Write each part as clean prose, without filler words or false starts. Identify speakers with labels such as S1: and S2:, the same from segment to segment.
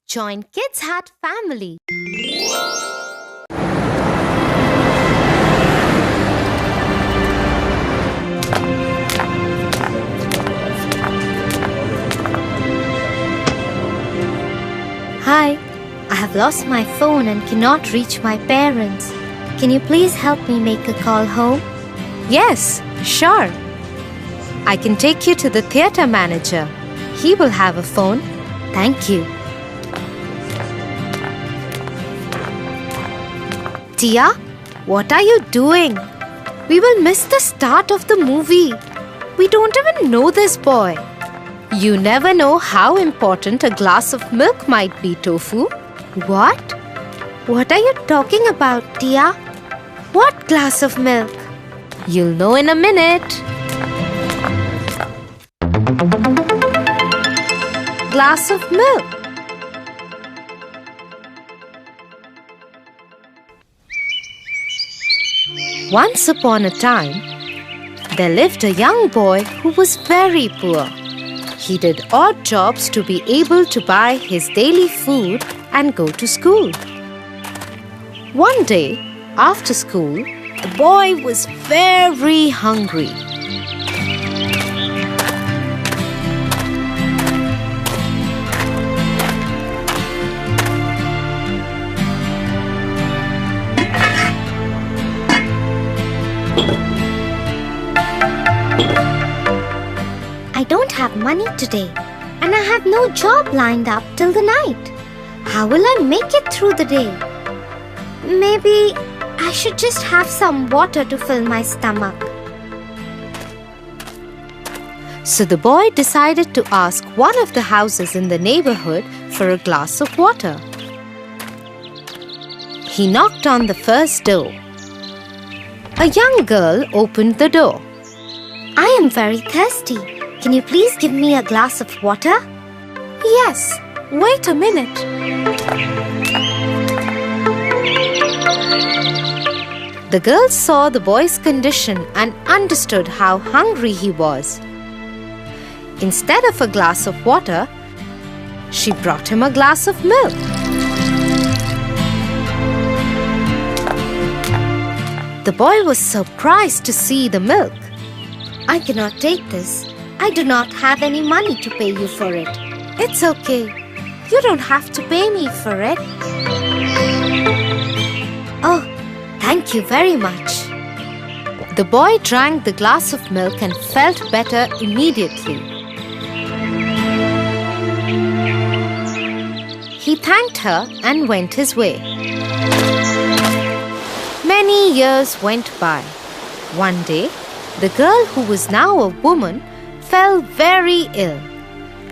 S1: Join Kids Hat family. Hi, I have lost my phone and cannot reach my parents. Can you please help me make a call home?
S2: Yes, sure. I can take you to the theatre manager. He will have a phone.
S1: Thank you. Tia, what are you doing? We will miss the start of the movie. We don't even know this boy.
S2: You never know how important a glass of milk might be, Tofu.
S1: What? What are you talking about, Tia? What glass of milk?
S2: You'll know in a minute.
S1: Glass of milk.
S2: Once upon a time, there lived a young boy who was very poor. He did odd jobs to be able to buy his daily food and go to school. One day, after school, the boy was very hungry.
S1: I don't have money today, and I have no job lined up till the night. How will I make it through the day? Maybe I should just have some water to fill my stomach.
S2: So the boy decided to ask one of the houses in the neighborhood for a glass of water. He knocked on the first door. A young girl opened the door.
S1: I am very thirsty. Can you please give me a glass of water?
S2: Yes, wait a minute. The girl saw the boy's condition and understood how hungry he was. Instead of a glass of water, she brought him a glass of milk. The boy was surprised to see the milk.
S1: I cannot take this. I do not have any money to pay you for it.
S2: It's okay. You don't have to pay me for it.
S1: Oh, thank you very much.
S2: The boy drank the glass of milk and felt better immediately. He thanked her and went his way. Many years went by. One day, the girl, who was now a woman, fell very ill.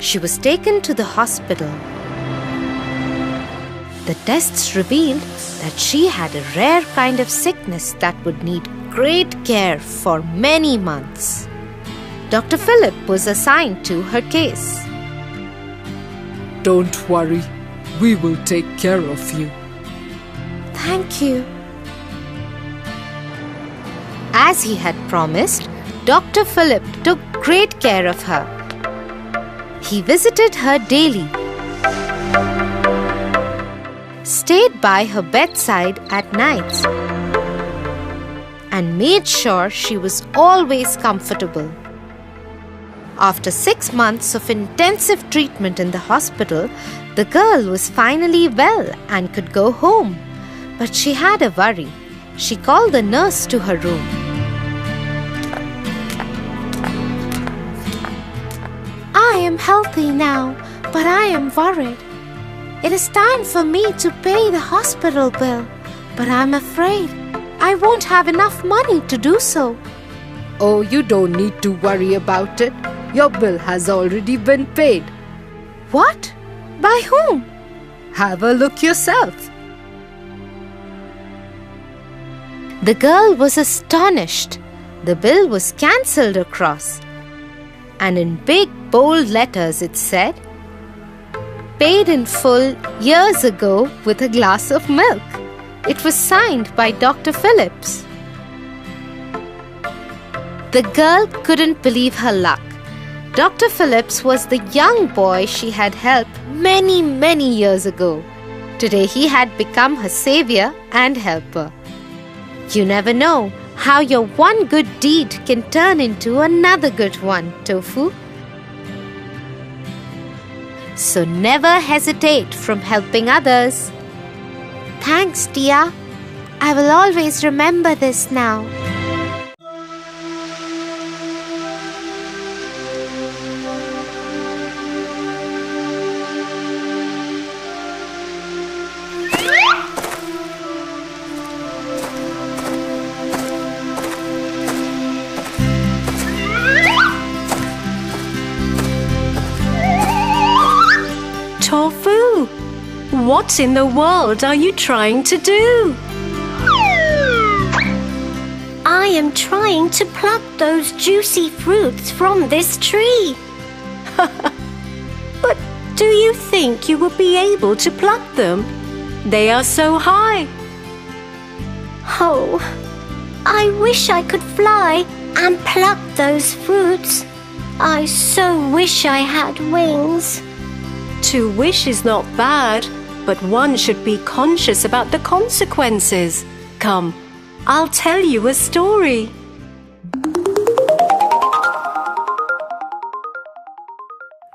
S2: She was taken to the hospital. The tests revealed that she had a rare kind of sickness that would need great care for many months. Dr. Philip was assigned to her case.
S3: Don't worry, we will take care of you.
S2: Thank you. As he had promised, Dr. Philip took great care of her. He visited her daily, stayed by her bedside at nights, and made sure she was always comfortable. After 6 months of intensive treatment in the hospital, the girl was finally well and could go home. But she had a worry. She called the nurse to her room.
S4: I am healthy now, but I am worried. It is time for me to pay the hospital bill, but I'm afraid I won't have enough money to do so.
S3: Oh, you don't need to worry about it. Your bill has already been paid.
S4: What? By whom?
S3: Have a look yourself.
S2: The girl was astonished. The bill was cancelled across. And in big bold letters it said, "Paid in full years ago with a glass of milk." It was signed by Dr. Phillips. The girl couldn't believe her luck. Dr. Phillips was the young boy she had helped many years ago. Today he had become her savior and helper. You never know how your one good deed can turn into another good one, Tofu. So never hesitate from helping others.
S4: Thanks, Dia. I will always remember this now.
S5: Tofu, what in the world are you trying to do?
S6: I am trying to pluck those juicy fruits from this tree.
S5: But do you think you will be able to pluck them? They are so high.
S6: Oh, I wish I could fly and pluck those fruits. I so wish I had wings.
S5: To wish is not bad, but one should be conscious about the consequences. Come, I'll tell you a story.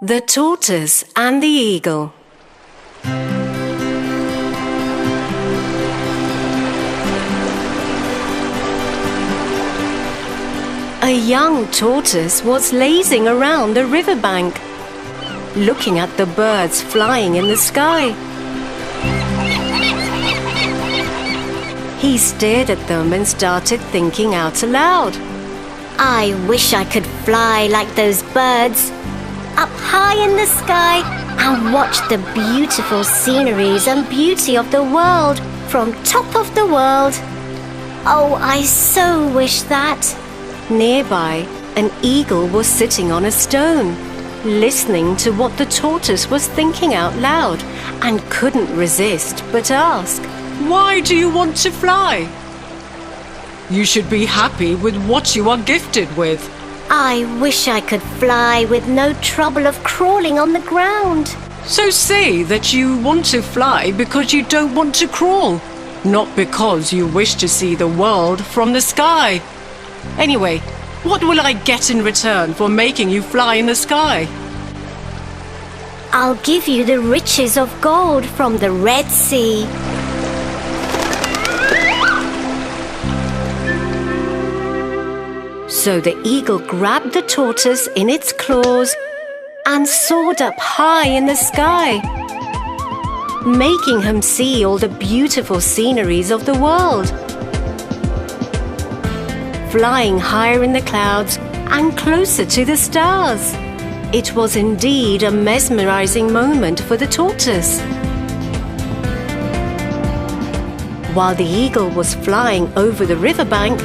S5: The Tortoise and the Eagle. A young tortoise was lazing around the riverbank, looking at the birds flying in the sky. He stared at them and started thinking out aloud.
S6: I wish I could fly like those birds, up high in the sky and watch the beautiful sceneries and beauty of the world from top of the world. Oh, I so wish that.
S5: Nearby, an eagle was sitting on a stone, listening to what the tortoise was thinking out loud, and couldn't resist but ask,
S7: Why do you want to fly? You should be happy with what you are gifted with.
S6: I wish I could fly with no trouble of crawling on the ground.
S7: So say that you want to fly because you don't want to crawl, not because you wish to see the world from the sky. Anyway, what will I get in return for making you fly in the sky?
S6: I'll give you the riches of gold from the Red Sea.
S5: So the eagle grabbed the tortoise in its claws and soared up high in the sky, making him see all the beautiful sceneries of the world. Flying higher in the clouds and closer to the stars. It was indeed a mesmerizing moment for the tortoise. While the eagle was flying over the riverbank,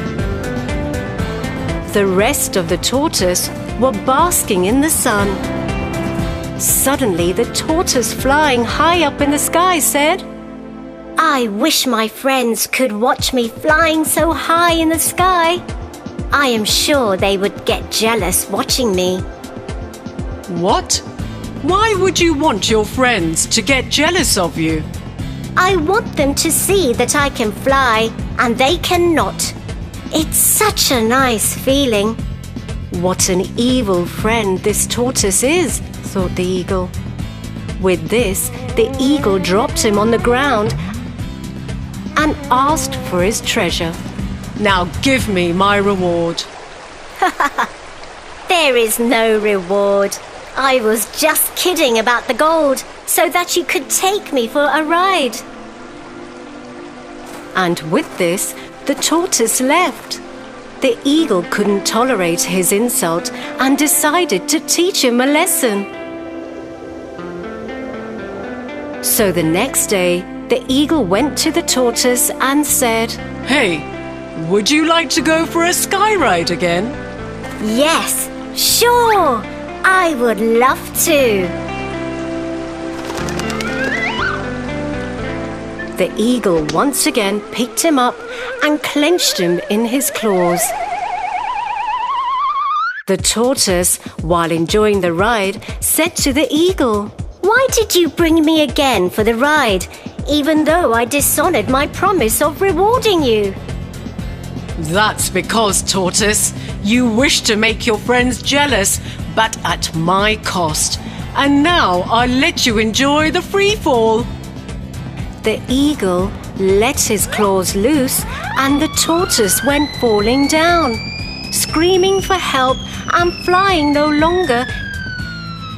S5: the rest of the tortoise were basking in the sun. Suddenly, the tortoise flying high up in the sky said,
S6: I wish my friends could watch me flying so high in the sky. I am sure they would get jealous watching me.
S7: What? Why would you want your friends to get jealous of you?
S6: I want them to see that I can fly and they cannot. It's such a nice feeling.
S5: What an evil friend this tortoise is, thought the eagle. With this, the eagle dropped him on the ground and asked for his treasure.
S7: Now give me my reward.
S6: There is no reward. I was just kidding about the gold so that you could take me for a ride.
S5: And with this, the tortoise left. The eagle couldn't tolerate his insult and decided to teach him a lesson. So the next day, the eagle went to the tortoise and said,
S7: Hey, would you like to go for a sky ride again?
S6: Yes, sure. I would love to.
S5: The eagle once again picked him up and clenched him in his claws. The tortoise, while enjoying the ride, said to the eagle,
S6: Why did you bring me again for the ride, even though I dishonored my promise of rewarding you?
S7: That's because, tortoise, you wish to make your friends jealous, but at my cost. And now I'll let you enjoy the free fall.
S5: The eagle let his claws loose and the tortoise went falling down. Screaming for help and flying no longer,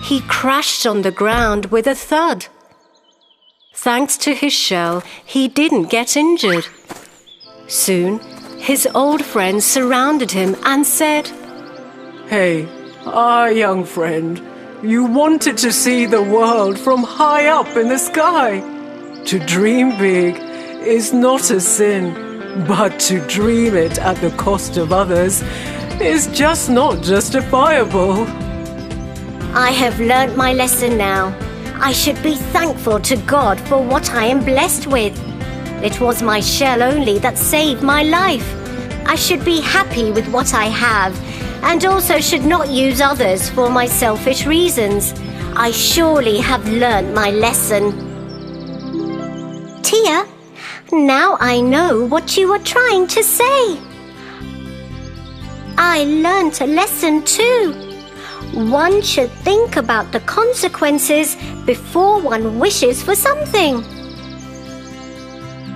S5: he crashed on the ground with a thud. Thanks to his shell, he didn't get injured. Soon, his old friends surrounded him and said,
S7: Hey, young friend, you wanted to see the world from high up in the sky. To dream big is not a sin, but to dream it at the cost of others is just not justifiable.
S6: I have learnt my lesson now. I should be thankful to God for what I am blessed with. It was my shell only that saved my life. I should be happy with what I have, and also should not use others for my selfish reasons. I surely have learnt my lesson.
S1: Tia,
S6: Now I know what you were trying to say. I learnt a lesson too. One should think about the consequences before one wishes for something.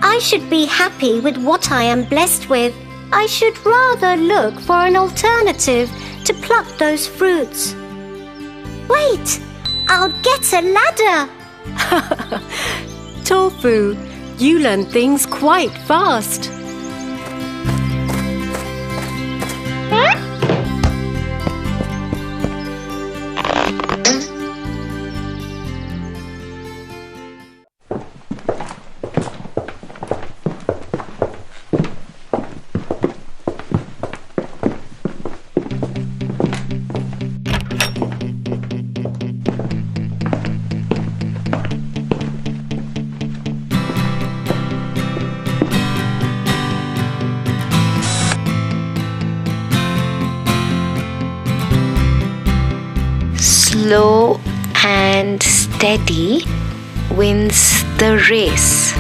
S6: I should be happy with what I am blessed with. I should rather look for an alternative to pluck those fruits.
S1: wait, I'll get a ladder.
S5: Tofu, you learn things quite fast.
S2: Slow and steady wins the race.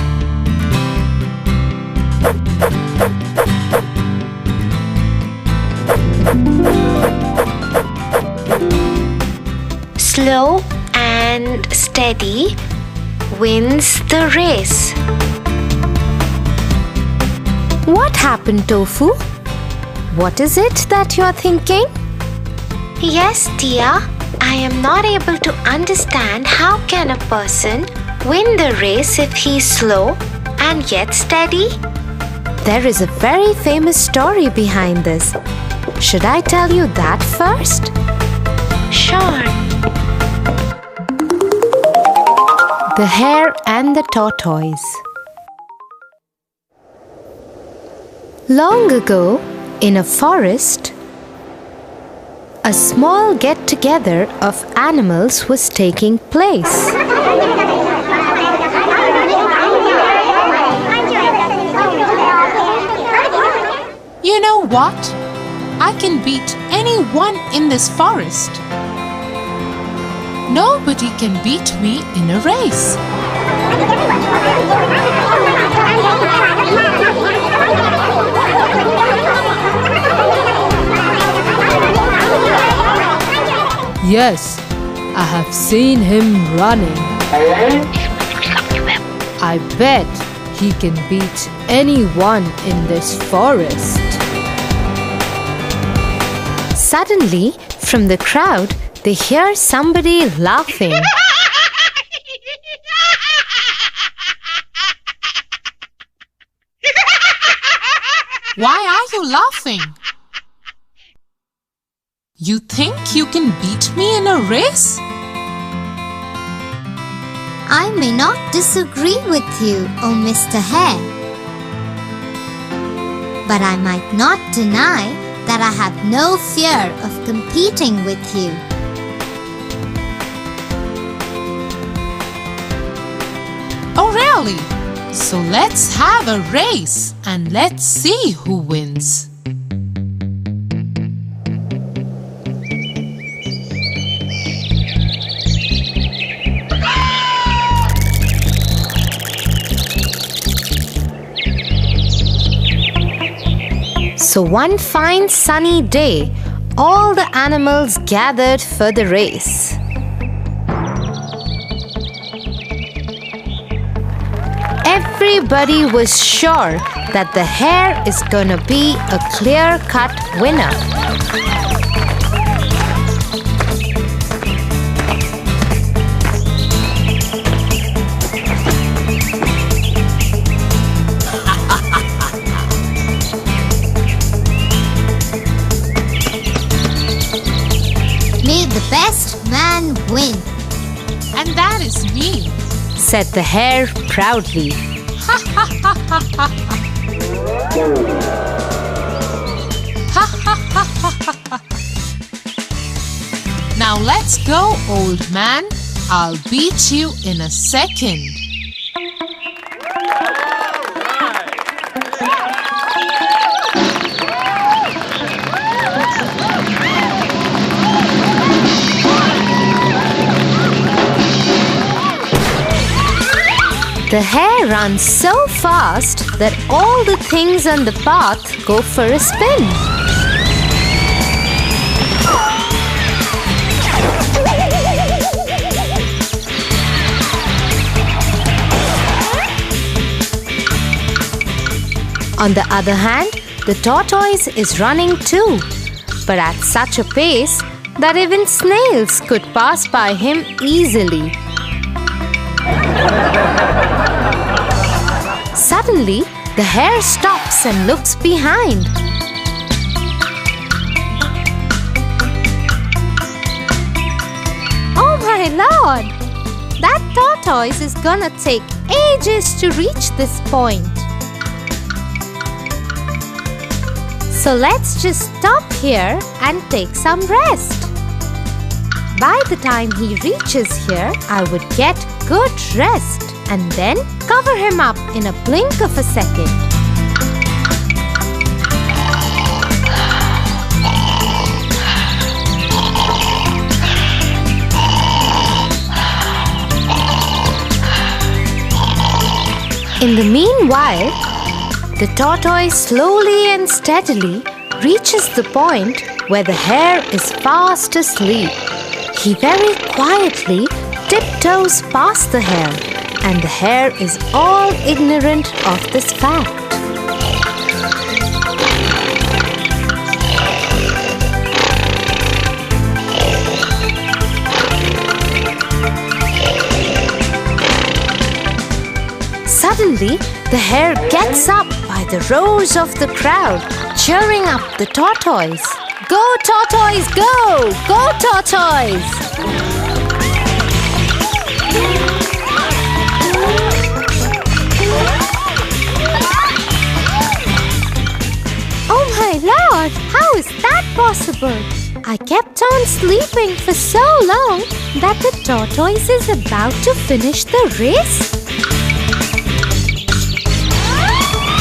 S2: Slow and steady wins the race. What happened, Tofu? What is it that you're thinking?
S1: Yes, Tia. I am not able to understand how can a person win the race if he's slow and yet steady?
S2: There is a very famous story behind this. Should I tell you that first?
S1: Sure.
S2: The Hare and the Tortoise. Long ago, in a forest, a small get-together of animals was taking place.
S8: You know what? I can beat anyone in this forest. Nobody can beat me in a race.
S3: Yes, I have seen him running. I bet he can beat anyone in this forest.
S2: Suddenly, from the crowd, they hear somebody laughing.
S8: Why are you laughing? You think you can beat me in a race?
S1: I may not disagree with you, oh Mr. Hare. But I might not deny that I have no fear of competing with you.
S8: Oh really? So let's have a race and let's see who wins.
S2: So one fine sunny day, all the animals gathered for the race. Everybody was sure that the hare is gonna be a clear-cut winner.
S1: May the best man win.
S8: And that is me.
S2: Said the hare proudly.
S8: Now let's go, old man. I'll beat you in a second.
S2: The hare runs so fast that all the things on the path go for a spin. On the other hand, the tortoise is running too, but at such a pace that even snails could pass by him easily. Suddenly, the hare stops and looks behind.
S4: Oh my lord! That tortoise is gonna take ages to reach this point. So let's just stop here and take some rest. By the time he reaches here, I would get good rest and then cover him up in a blink of a second.
S2: In the meanwhile, the tortoise slowly and steadily reaches the point where the hare is fast asleep. He very quietly tiptoes past the hare, and the hare is all ignorant of this fact. Suddenly, the hare gets up by the roars of the crowd, cheering up the tortoise. Go, tortoise, go! Go, tortoise!
S4: Oh my lord! How is that possible? I kept on sleeping for so long that the tortoise is about to finish the race.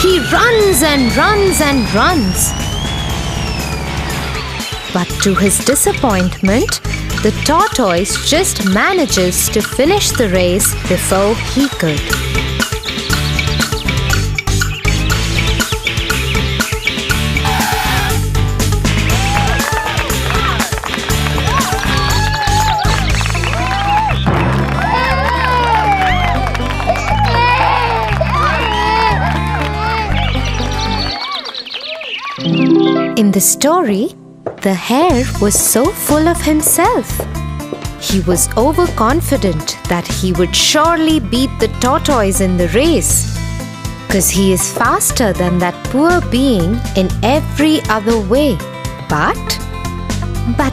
S2: He runs and runs and runs. But to his disappointment, the tortoise just manages to finish the race before he could. In the story, the hare was so full of himself. He was overconfident that he would surely beat the tortoise in the race, because he is faster than that poor being in every other way. But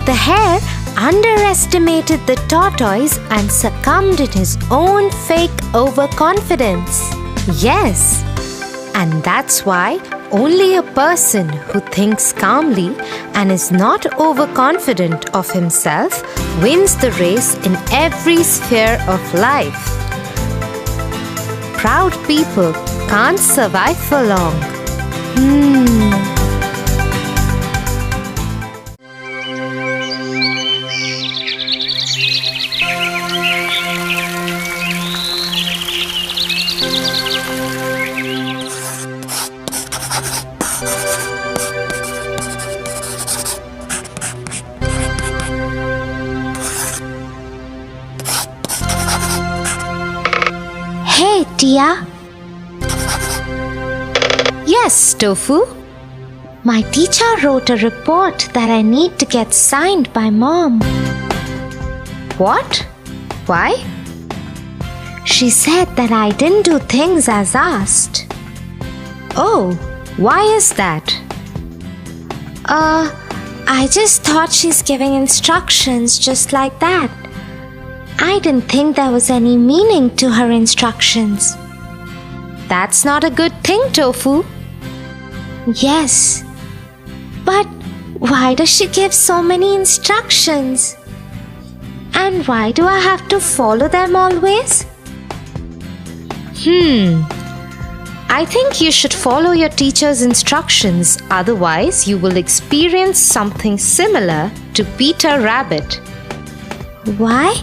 S2: the hare underestimated the tortoise and succumbed in his own fake overconfidence. Yes, and that's why only a person who thinks calmly and is not overconfident of himself wins the race in every sphere of life. Proud people can't survive for long.
S1: dear?
S2: Yes, Tofu.
S1: My teacher wrote a report that I need to get signed by Mom.
S2: What? Why?
S1: She said that I didn't do things as asked.
S2: Oh, why is that?
S1: I just thought she's giving instructions just like that. I didn't think there was any meaning to her instructions.
S2: That's not a good thing, Tofu.
S1: Yes. But why does she give so many instructions? And why do I have to follow them always?
S2: I think you should follow your teacher's instructions, otherwise you will experience something similar to Peter Rabbit.
S1: Why?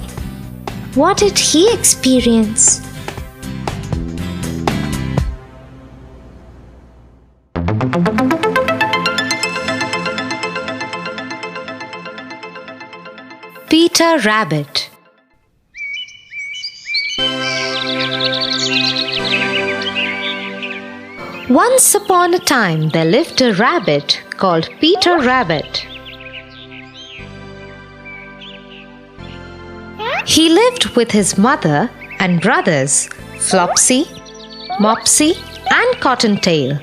S1: What did he experience?
S2: Peter Rabbit. Once upon a time, there lived a rabbit called Peter Rabbit. He lived with his mother and brothers, Flopsy, Mopsy, and Cottontail.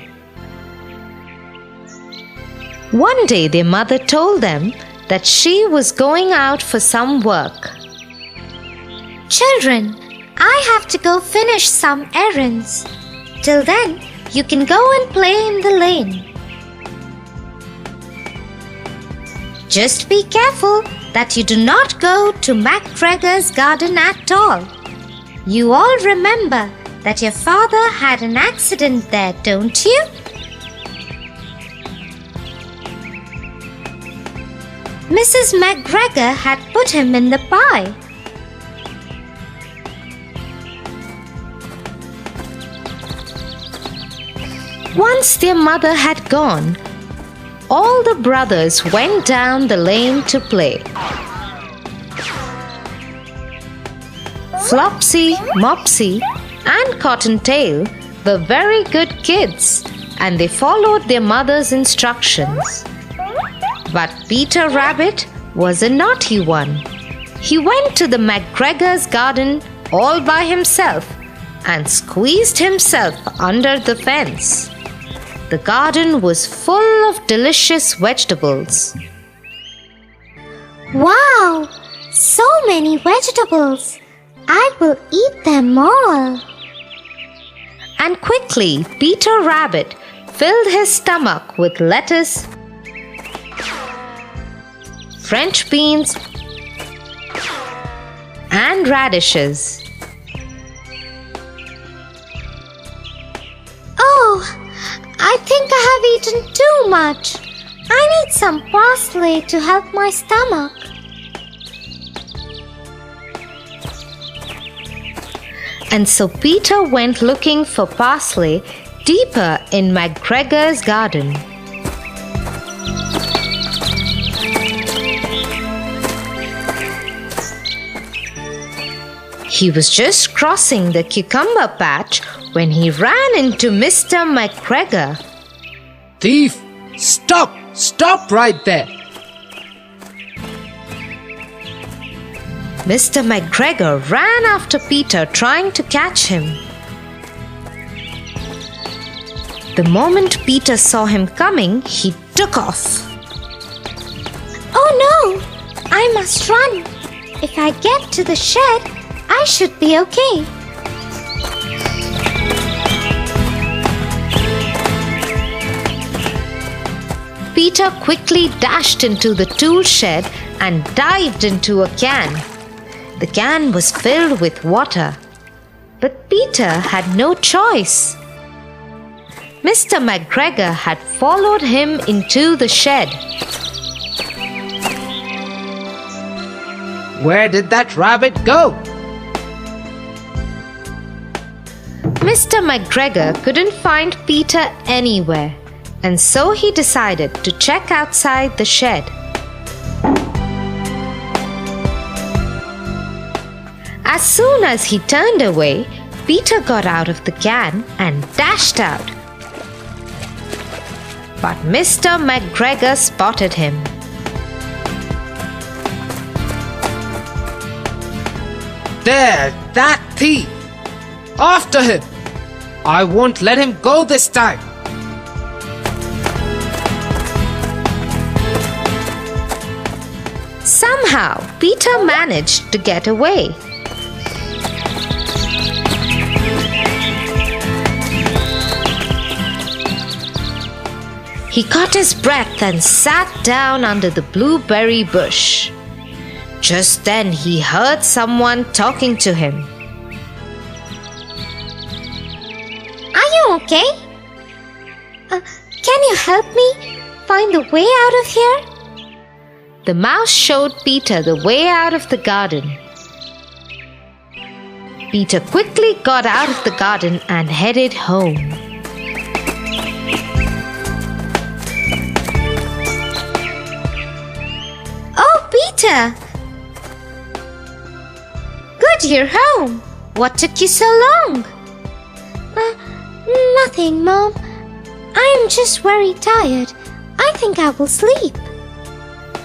S2: One day, their mother told them that she was going out for some work.
S1: Children, I have to go finish some errands. Till then, you can go and play in the lane. Just be careful that you do not go to MacGregor's garden at all. You all remember that your father had an accident there, don't you? Mrs. MacGregor had put him in the pie.
S2: Once their mother had gone, all the brothers went down the lane to play. Flopsy, Mopsy, and Cottontail were very good kids, and they followed their mother's instructions. But Peter Rabbit was a naughty one. He went to the MacGregor's garden all by himself and squeezed himself under the fence. The garden was full of delicious vegetables.
S1: Wow! So many vegetables! I will eat them all.
S2: And quickly, Peter Rabbit filled his stomach with lettuce, French beans, and radishes.
S1: Oh, I think I have eaten too much. I need some parsley to help my stomach.
S2: And so Peter went looking for parsley deeper in MacGregor's garden. He was just crossing the cucumber patch when he ran into Mr. MacGregor.
S9: Thief! Stop! Stop right there!
S2: Mr. MacGregor ran after Peter, trying to catch him. The moment Peter saw him coming, he took off.
S1: Oh no! I must run. If I get to the shed, I should be okay.
S2: Peter quickly dashed into the tool shed and dived into a can. The can was filled with water, but Peter had no choice. Mr. MacGregor had followed him into the shed.
S9: Where did that rabbit go?
S2: Mr. MacGregor couldn't find Peter anywhere, and so he decided to check outside the shed. As soon as he turned away, Peter got out of the can and dashed out. But Mr. McGregor spotted him.
S9: There, that thief! After him! I won't let him go this time!
S2: Somehow, Peter managed to get away. He caught his breath and sat down under the blueberry bush. Just then he heard someone talking to him.
S1: Are you okay? Can you help me find the way out of here?
S2: The mouse showed Peter the way out of the garden. Peter quickly got out of the garden and headed home.
S1: Oh, Peter! Good you're home. What took you so long? Nothing, Mom. I am just very tired. I think I will sleep.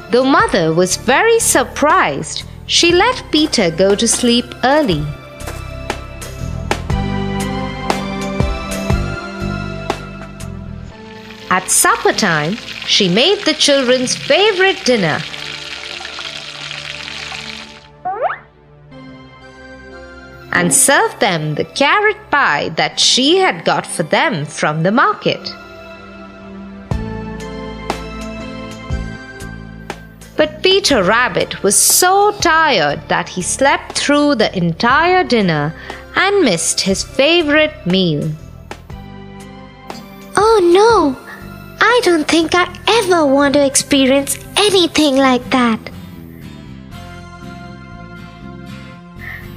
S2: The mother was very surprised. She let Peter go to sleep early. At supper time, she made the children's favorite dinner. And served them the carrot pie that she had got for them from the market. But Peter Rabbit was so tired that he slept through the entire dinner and missed his favorite meal.
S1: Oh no! I don't think I ever want to experience anything like that.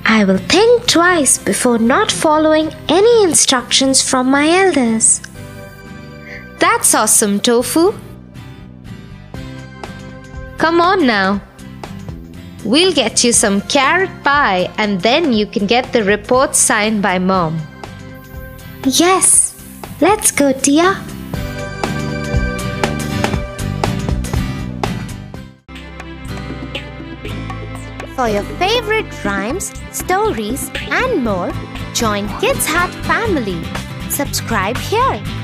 S1: I will think twice before not following any instructions from my elders.
S2: That's awesome, Tofu. Come on now. We'll get you some carrot pie and then you can get the report signed by Mom.
S1: Yes, let's go, dear. For your favorite rhymes, stories, and more, join Kids Hut family. Subscribe here.